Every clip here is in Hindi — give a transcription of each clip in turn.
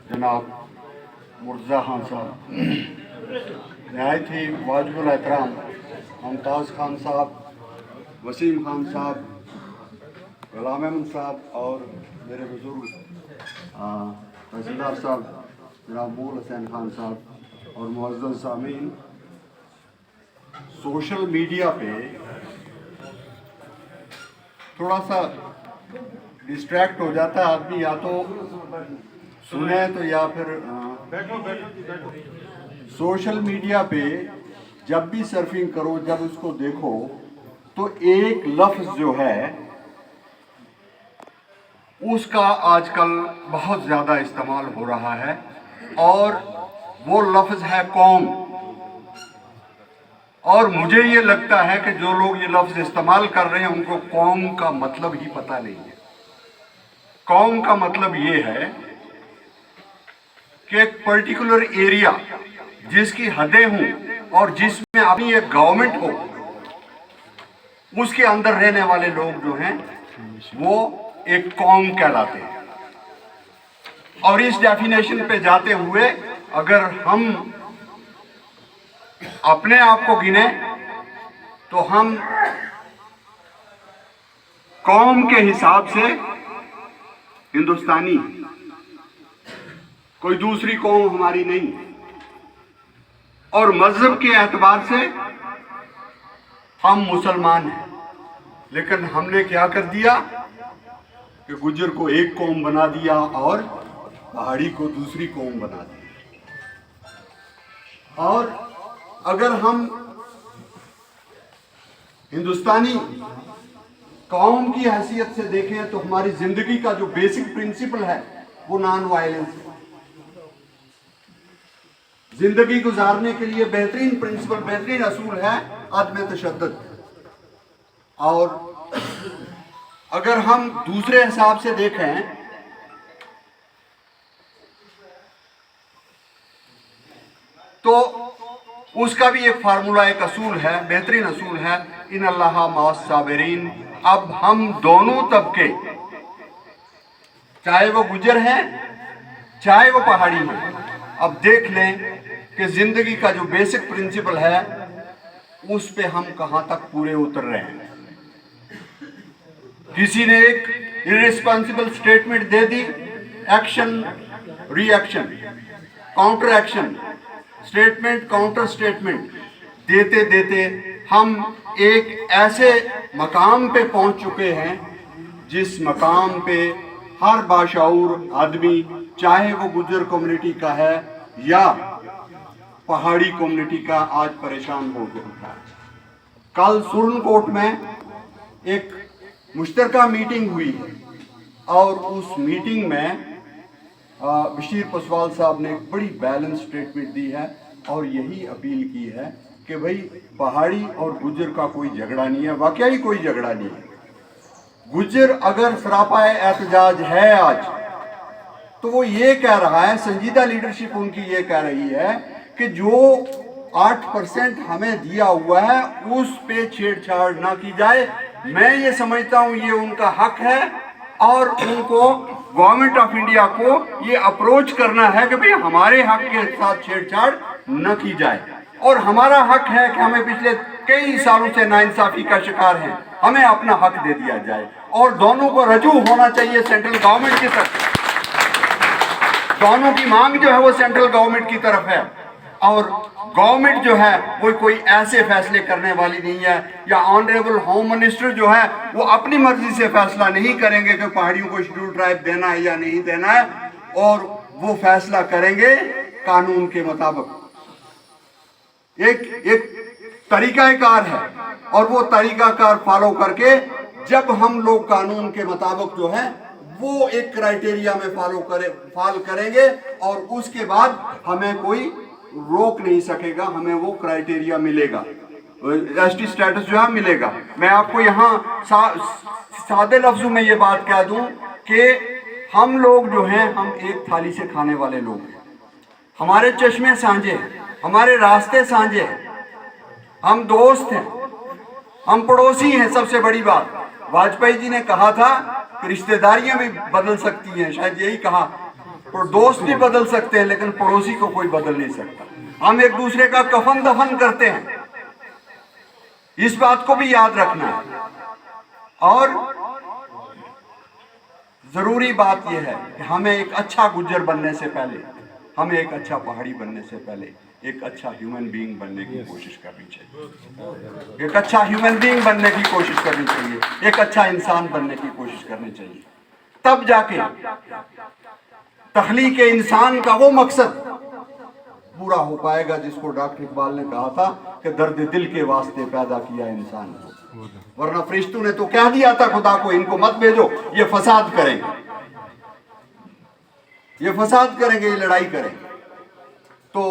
जनाब मुर्तज़ा खान साहब, नहायत ही वाजिबुल एहतराम मुमताज़ खान साहब, वसीम खान साहब, गुलाम अहमद साहब और मेरे बुजुर्ग तहसीलदार साहब जनाब मूल हुसैन खान साहब और मुअज़्ज़ज़ सामीन। सोशल मीडिया पे थोड़ा सा डिस्ट्रैक्ट हो जाता है आदमी, या तो सुने तो या फिर सोशल मीडिया पे जब भी सर्फिंग करो, जब उसको देखो तो एक लफ्ज़ जो है उसका आजकल बहुत ज़्यादा इस्तेमाल हो रहा है और वो लफ्ज़ है कौम। और मुझे ये लगता है कि जो लोग ये लफ्ज़ इस्तेमाल कर रहे हैं उनको कौम का मतलब ही पता नहीं है। कौम का मतलब ये है कि एक पर्टिकुलर एरिया जिसकी हदें हों और जिसमें अपनी एक गवर्नमेंट हो, उसके अंदर रहने वाले लोग जो हैं वो एक कौम कहलाते हैं। और इस डेफिनेशन पे जाते हुए अगर हम अपने आप को गिने तो हम कौम के हिसाब से हिंदुस्तानी, कोई दूसरी कौम हमारी नहीं। और मजहब के एतबार से हम मुसलमान हैं, लेकिन हमने क्या कर दिया कि गुज्जर को एक कौम बना दिया और पहाड़ी को दूसरी कौम बना दिया। और अगर हम हिंदुस्तानी कौम की हैसियत से देखें तो हमारी जिंदगी का जो बेसिक प्रिंसिपल है वो नॉन वायलेंस है। जिंदगी गुजारने के लिए बेहतरीन प्रिंसिपल, बेहतरीन असूल है अदम तशद्दुद। और अगर हम दूसरे हिसाब से देखें तो उसका भी एक फार्मूला, एक असूल है, बेहतरीन असूल है, इन अल्लाह मास साबिरीन। अब हम दोनों तबके, चाहे वो गुजर हैं चाहे वो पहाड़ी हैं, अब देख लें कि जिंदगी का जो बेसिक प्रिंसिपल है उस पे हम कहां तक पूरे उतर रहे हैं। किसी ने एक इर्रिस्पॉन्सिबल स्टेटमेंट दे दी, action reaction, counter action, statement counter statement देते देते हम एक ऐसे मकाम पे पहुंच चुके हैं जिस मकाम पे हर बाशऊर आदमी, चाहे वो गुज्जर कम्युनिटी का है या पहाड़ी कम्युनिटी का, आज परेशान हो गया है। कल सुरनकोट में एक मुश्तरका मीटिंग हुई और उस मीटिंग में बशीर पसवाल साहब ने एक बड़ी बैलेंस स्टेटमेंट दी है और यही अपील की है कि भाई पहाड़ी और गुज्जर का कोई झगड़ा नहीं है, वाकई ही कोई झगड़ा नहीं है। गुज्जर अगर सरापाए एहतजाज है आज, तो वो ये कह रहा है, संजीदा लीडरशिप उनकी ये कह रही है कि जो 8% हमें दिया हुआ है उस पे छेड़छाड़ ना की जाए। मैं ये समझता हूँ ये उनका हक है और उनको गवर्नमेंट ऑफ इंडिया को ये अप्रोच करना है कि भाई हमारे हक के साथ छेड़छाड़ न की जाए। और हमारा हक है कि हमें पिछले कई सालों से नाइंसाफी का शिकार हैं, हमें अपना हक दे दिया जाए। और दोनों को रजू होना चाहिए सेंट्रल गवर्नमेंट की तरफ। दोनों की मांग जो है वो सेंट्रल गवर्नमेंट की तरफ है और गवर्नमेंट जो है वो कोई ऐसे फैसले करने वाली नहीं है, या ऑनरेबल होम मिनिस्टर जो है वो अपनी मर्जी से फैसला नहीं करेंगे कि पहाड़ियों को शेड्यूल ट्राइब देना है या नहीं देना है, और वो फैसला करेंगे कानून के मुताबिक। एक तरीकाकार है और वो तरीकाकार फॉलो करके जब हम लोग कानून के मुताबिक जो है वो एक क्राइटेरिया में फॉलो करेंगे और उसके बाद हमें कोई रोक नहीं सकेगा, हमें वो क्राइटेरिया मिलेगा, एसटी स्टेटस जो है मिलेगा। मैं आपको यहाँ सादे लफ्जों में ये बात कह दूं कि हम लोग जो हैं हम एक थाली से खाने वाले लोग हैं, हमारे चश्मे सांझे हैं, हमारे रास्ते सांझे हैं, हम दोस्त हैं, हम पड़ोसी हैं। सबसे बड़ी बात, वाजपेयी जी ने कहा था कि रिश्तेदारियां भी बदल सकती हैं, शायद यही कहा, दोस्त भी बदल सकते हैं लेकिन पड़ोसी को कोई बदल नहीं सकता। हम एक दूसरे का कफन दफन करते हैं, इस बात को भी याद रखना है। और जरूरी बात यह है कि हमें एक अच्छा गुज्जर बनने से पहले, हमें एक अच्छा पहाड़ी बनने से पहले एक अच्छा ह्यूमन बीइंग बनने की कोशिश करनी चाहिए। एक अच्छा ह्यूमन बीइंग बनने की कोशिश करनी चाहिए, एक अच्छा इंसान बनने की कोशिश करनी चाहिए। तब जाके तख्लीक इंसान का वो मकसद पूरा हो पाएगा जिसको डॉक्टर इकबाल ने कहा था कि दर्द दिल के वास्ते पैदा किया इंसान को। वरना फरिश्तों ने तो कह दिया था खुदा को, इनको मत भेजो, ये फसाद करेंगे, ये फसाद करेंगे, ये लड़ाई करेंगे। तो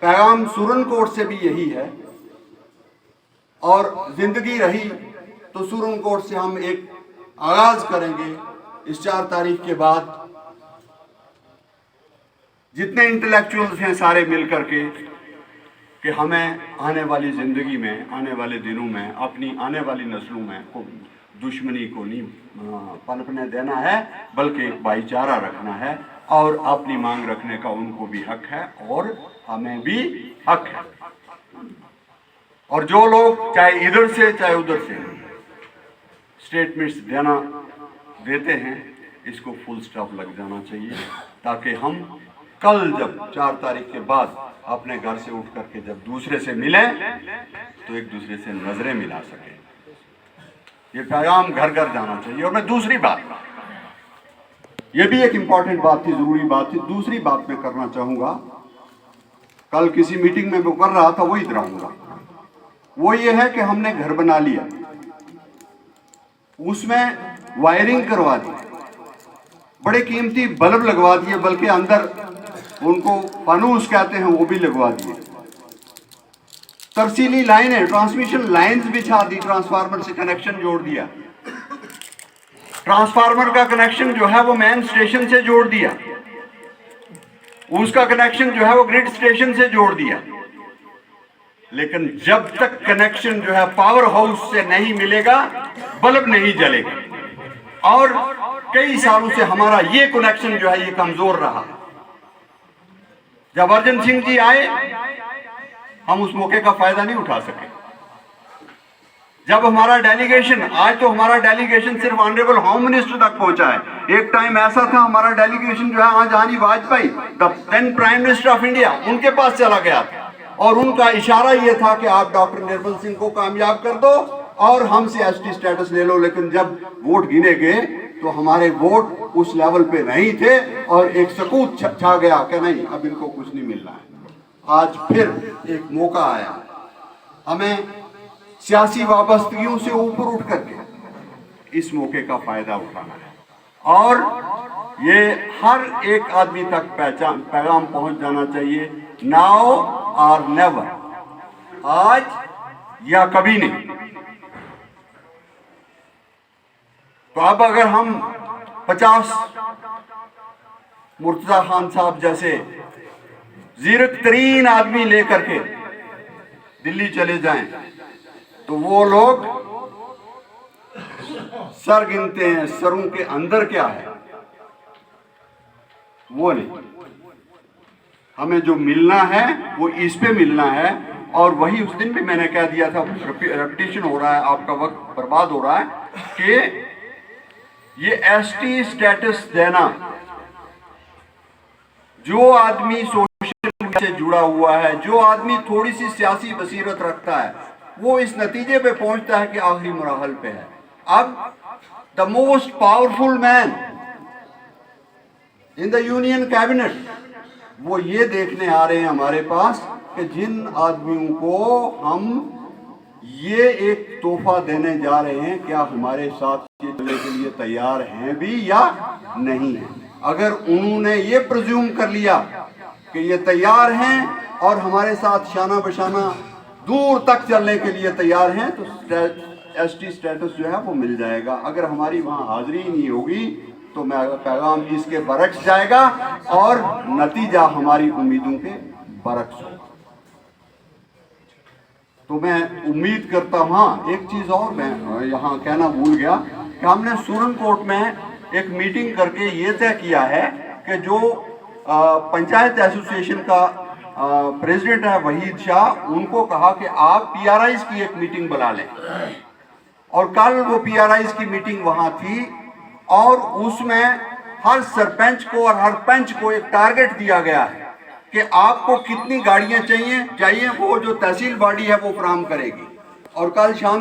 पैगाम सुरनकोट से भी यही है। और जिंदगी रही तो सुरनकोट से हम एक आगाज करेंगे इस 4 तारीख के बाद। जितने इंटेलेक्चुअल्स हैं सारे मिल करके कि हमें आने वाली जिंदगी में, आने वाले दिनों में, अपनी आने वाली नस्लों में को दुश्मनी को नहीं पनपने देना है, बल्कि एक भाईचारा रखना है और अपनी मांग रखने का उनको भी हक है और हमें भी हक है। और जो लोग चाहे इधर से चाहे उधर से स्टेटमेंट्स देते हैं, इसको फुल स्टॉप लग जाना चाहिए, ताकि हम कल जब 4 तारीख के बाद अपने घर से उठ करके जब दूसरे से मिलें तो एक दूसरे से नजरें मिला सकें। ये पैगाम घर घर जाना चाहिए। और मैं दूसरी बात, ये भी एक इंपॉर्टेंट बात थी, जरूरी बात थी, दूसरी बात मैं करना चाहूंगा। कल किसी मीटिंग में वो कर रहा था, वही दोहराऊंगा। वो ये है कि हमने घर बना लिया, उसमें वायरिंग करवा दी, बड़े कीमती बल्ब लगवा दिए, बल्कि अंदर उनको फानूस कहते हैं वो भी लगवा दिए, तरसीली लाइनें, ट्रांसमिशन लाइंस बिछा दी, ट्रांसफार्मर से कनेक्शन जोड़ दिया, ट्रांसफार्मर का कनेक्शन जो है वो मेन स्टेशन से जोड़ दिया, उसका कनेक्शन जो है वो ग्रिड स्टेशन से जोड़ दिया। लेकिन जब तक कनेक्शन जो है पावर हाउस से नहीं मिलेगा, बल्ब नहीं जलेगा। और कई सालों से हमारा ये कनेक्शन जो है ये कमजोर रहा। जब अर्जन सिंह जी आए, हम उस मौके का फायदा नहीं उठा सके। जब हमारा डेलीगेशन, आज तो हमारा डेलीगेशन सिर्फ ऑनरेबल होम मिनिस्टर तक पहुंचा है। एक टाइम ऐसा था हमारा डेलीगेशन जो है आज आनी Vajpayee, the then prime minister of India, उनके पास चला गया था और उनका इशारा यह था कि आप डॉक्टर निर्मल सिंह को कामयाब कर दो और हमसे एसटी स्टेटस ले लो। लेकिन जब वोट गिने गए तो हमारे वोट उस लेवल पे नहीं थे और एक सकूत छा गया कि नहीं, अब इनको कुछ नहीं मिलना है। आज फिर एक मौका आया, हमें सियासी वाबस्तगियों से ऊपर उठ करके इस मौके का फायदा उठाना है और ये हर एक आदमी तक पैगाम पहुंच जाना चाहिए, नाउ और नेवर, आज या कभी नहीं। तो अब अगर हम 50 मुर्तजा खान साहब जैसे जीरक तरीन आदमी लेकर के दिल्ली चले जाएं तो वो लोग सर गिनते हैं, सरों के अंदर क्या है वो नहीं। हमें जो मिलना है वो इस पे मिलना है। और वही उस दिन भी मैंने कह दिया था, रेपिटेशन हो रहा है, आपका वक्त बर्बाद हो रहा है, कि ये एसटी स्टेटस देना, जो आदमी सोशल मीडिया से जुड़ा हुआ है, जो आदमी थोड़ी सी सियासी बसीरत रखता है, वो इस नतीजे पे पहुंचता है कि आखिरी मराहल पे है। अब the most powerful man in the union cabinet वो ये देखने आ रहे हैं हमारे पास कि जिन आदमियों को हम ये एक तोहफा देने जा रहे हैं, क्या हमारे साथ चलने के लिए तैयार हैं भी या नहीं है। अगर उन्होंने ये प्रिज्यूम कर लिया कि ये तैयार हैं और हमारे साथ शाना बशाना दूर तक चलने के लिए तैयार हैं, तो एसटी स्टेटस जो है वो मिल जाएगा। अगर हमारी वहाँ हाजिरी ही नहीं होगी तो मैं पैगाम इसके बरक्स जाएगा और नतीजा हमारी उम्मीदों के बरक्स होगा। तो मैं उम्मीद करता हूँ। हाँ, एक चीज़ और मैं यहाँ कहना भूल गया कि हमने सुरनकोट में एक मीटिंग करके ये तय किया है कि जो पंचायत एसोसिएशन का प्रेसिडेंट है वहीद शाह, उनको कहा कि आप पीआरआईज की एक मीटिंग बुला लें। और कल वो पीआरआईज की मीटिंग वहां थी और उसमें हर सरपंच को और हर पंच को एक टारगेट दिया गया है कि आपको कितनी गाड़ियां चाहिए वो जो तहसील बॉडी है वो फराहम करेगी। और कल शाम